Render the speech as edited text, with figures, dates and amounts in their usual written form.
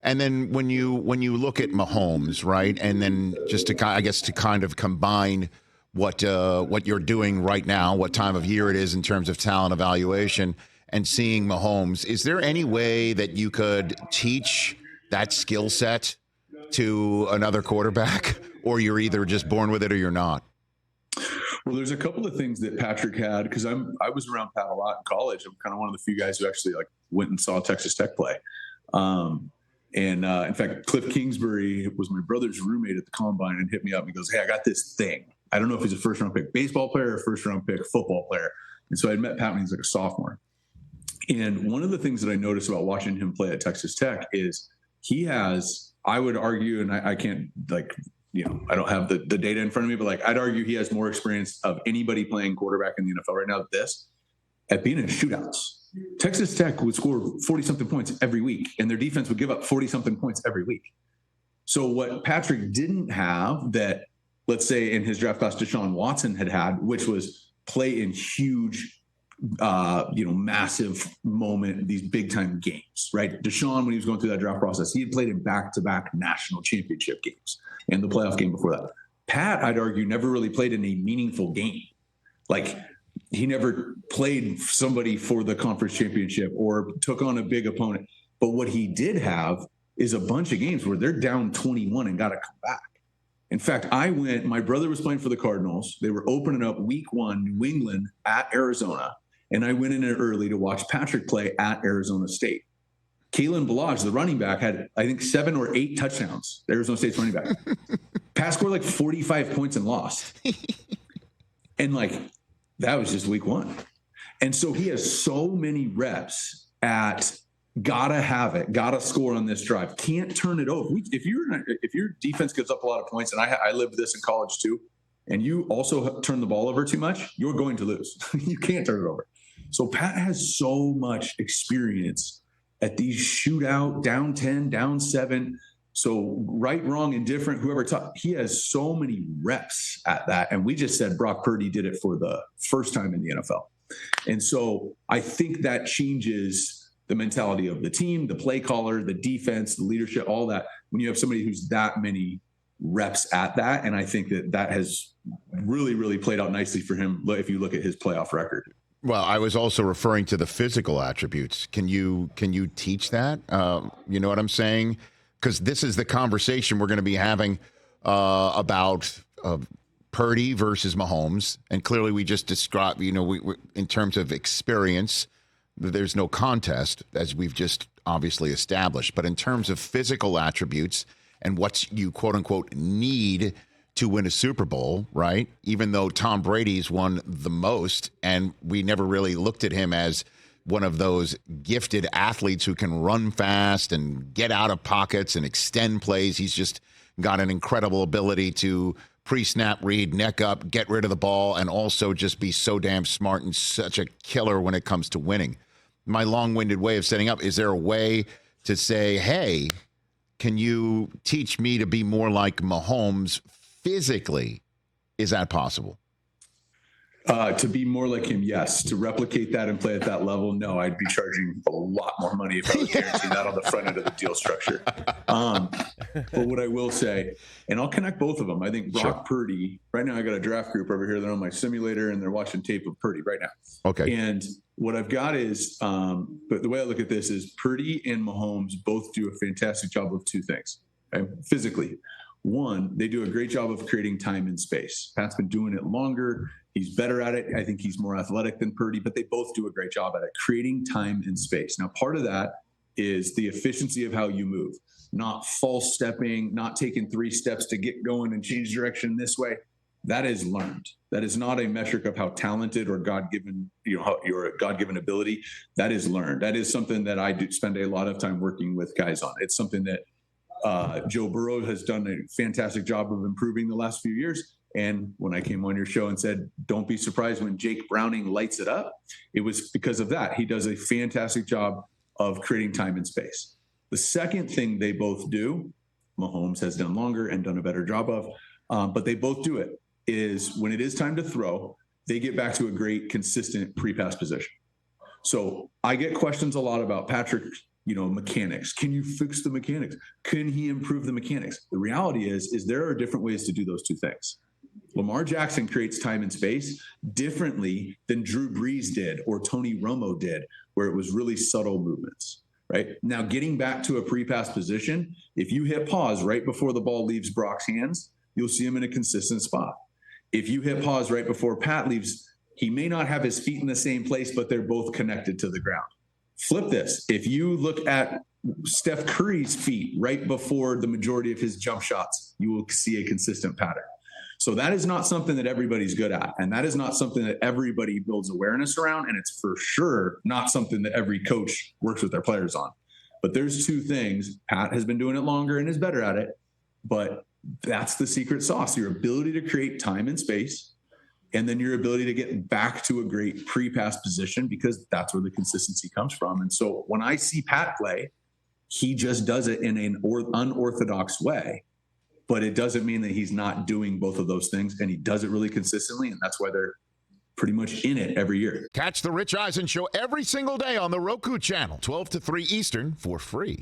And then when you look at Mahomes, right, and then just to kind of combine what you're doing right now, what time of year it is in terms of talent evaluation, and seeing Mahomes, is there any way that you could teach that skill set to another quarterback, or you're either just born with it or you're not? Well, there's a couple of things that Patrick had, because I was around Pat a lot in college. I'm kind of one of the few guys who actually went and saw Texas Tech play. In fact, Cliff Kingsbury was my brother's roommate at the combine and hit me up and he goes, "Hey, I got this thing. I don't know if he's a first-round pick baseball player or first-round pick football player." And so I'd met Pat when he was like a sophomore. And one of the things that I noticed about watching him play at Texas Tech is he has, I would argue, and I can't I don't have the data in front of me, but I'd argue he has more experience of anybody playing quarterback in the NFL right now at being in shootouts. Texas Tech would score 40-something points every week, and their defense would give up 40-something points every week. So what Patrick didn't have that, let's say in his draft class, Deshaun Watson had, which was play in huge, massive moment, these big-time games, right? Deshaun, when he was going through that draft process, he had played in back-to-back national championship games and the playoff game before that. Pat, I'd argue, never really played in a meaningful game. He never played somebody for the conference championship or took on a big opponent. But what he did have is a bunch of games where they're down 21 and got to come back. In fact, my brother was playing for the Cardinals. They were opening up week 1, New England at Arizona. And I went in there early to watch Patrick play at Arizona State. Kalen Ballage, the running back, had, I think, 7 or 8 touchdowns. Arizona State's running back. Pat scored 45 points and lost. And that was just week 1. And so he has so many reps at gotta have it, gotta score on this drive, can't turn it over. If your defense gives up a lot of points, and I lived this in college too, and you also turn the ball over too much, you're going to lose. You can't turn it over. So Pat has so much experience at these shootout, down 10, down 7. So right, wrong, indifferent, whoever taught, he has so many reps at that. And we just said Brock Purdy did it for the first time in the NFL. And so I think that changes the mentality of the team, the play caller, the defense, the leadership, all that, when you have somebody who's that many reps at that. And I think that has really, really played out nicely for him if you look at his playoff record. Well, I was also referring to the physical attributes. Can you teach that? You know what I'm saying? Because this is the conversation we're going to be having about Purdy versus Mahomes. And clearly we just described, we in terms of experience, there's no contest, as we've just obviously established. But in terms of physical attributes and what you, quote unquote, need to win a Super Bowl, right? Even though Tom Brady's won the most, and we never really looked at him as one of those gifted athletes who can run fast and get out of pockets and extend plays. He's just got an incredible ability to pre-snap read, neck up, get rid of the ball, and also just be so damn smart and such a killer when it comes to winning. My long-winded way of setting up, is there a way to say, hey, can you teach me to be more like Mahomes physically? Is that possible? To be more like him, yes. To replicate that and play at that level, no. I'd be charging a lot more money if I was guaranteeing that on the front end of the deal structure. But what I will say, and I'll connect both of them. I think Brock Purdy, right now I got a draft group over here. They're on my simulator and they're watching tape of Purdy right now. Okay. And what I've got is, but the way I look at this is Purdy and Mahomes both do a fantastic job of 2 things, okay? Physically. One, they do a great job of creating time and space. Pat's been doing it longer. He's better at it. I think he's more athletic than Purdy, but they both do a great job at it, creating time and space. Now, part of that is the efficiency of how you move, not false stepping, not taking 3 steps to get going and change direction this way. That is learned. That is not a metric of how talented or God-given, your God-given ability. That is learned. That is something that I do spend a lot of time working with guys on. It's something that Joe Burrow has done a fantastic job of improving the last few years. And when I came on your show and said, don't be surprised when Jake Browning lights it up, it was because of that. He does a fantastic job of creating time and space. The second thing they both do, Mahomes has done longer and done a better job of, but they both do it, is when it is time to throw, they get back to a great, consistent pre-pass position. So I get questions a lot about Patrick mechanics. Can you fix the mechanics? Can he improve the mechanics? The reality is there are different ways to do those two things. Lamar Jackson creates time and space differently than Drew Brees did or Tony Romo did, where it was really subtle movements, right? Now, getting back to a pre-pass position, if you hit pause right before the ball leaves Brock's hands, you'll see him in a consistent spot. If you hit pause right before Pat leaves, he may not have his feet in the same place, but they're both connected to the ground. Flip this. If you look at Steph Curry's feet right before the majority of his jump shots, you will see a consistent pattern. So that is not something that everybody's good at. And that is not something that everybody builds awareness around. And it's for sure not something that every coach works with their players on. But there's two things. Pat has been doing it longer and is better at it. But that's the secret sauce, your ability to create time and space, and then your ability to get back to a great pre-pass position, because that's where the consistency comes from. And so when I see Pat play, he just does it in an unorthodox way. But it doesn't mean that he's not doing both of those things, and he does it really consistently, and that's why they're pretty much in it every year. Catch the Rich Eisen Show every single day on the Roku channel, 12 to 3 Eastern, for free.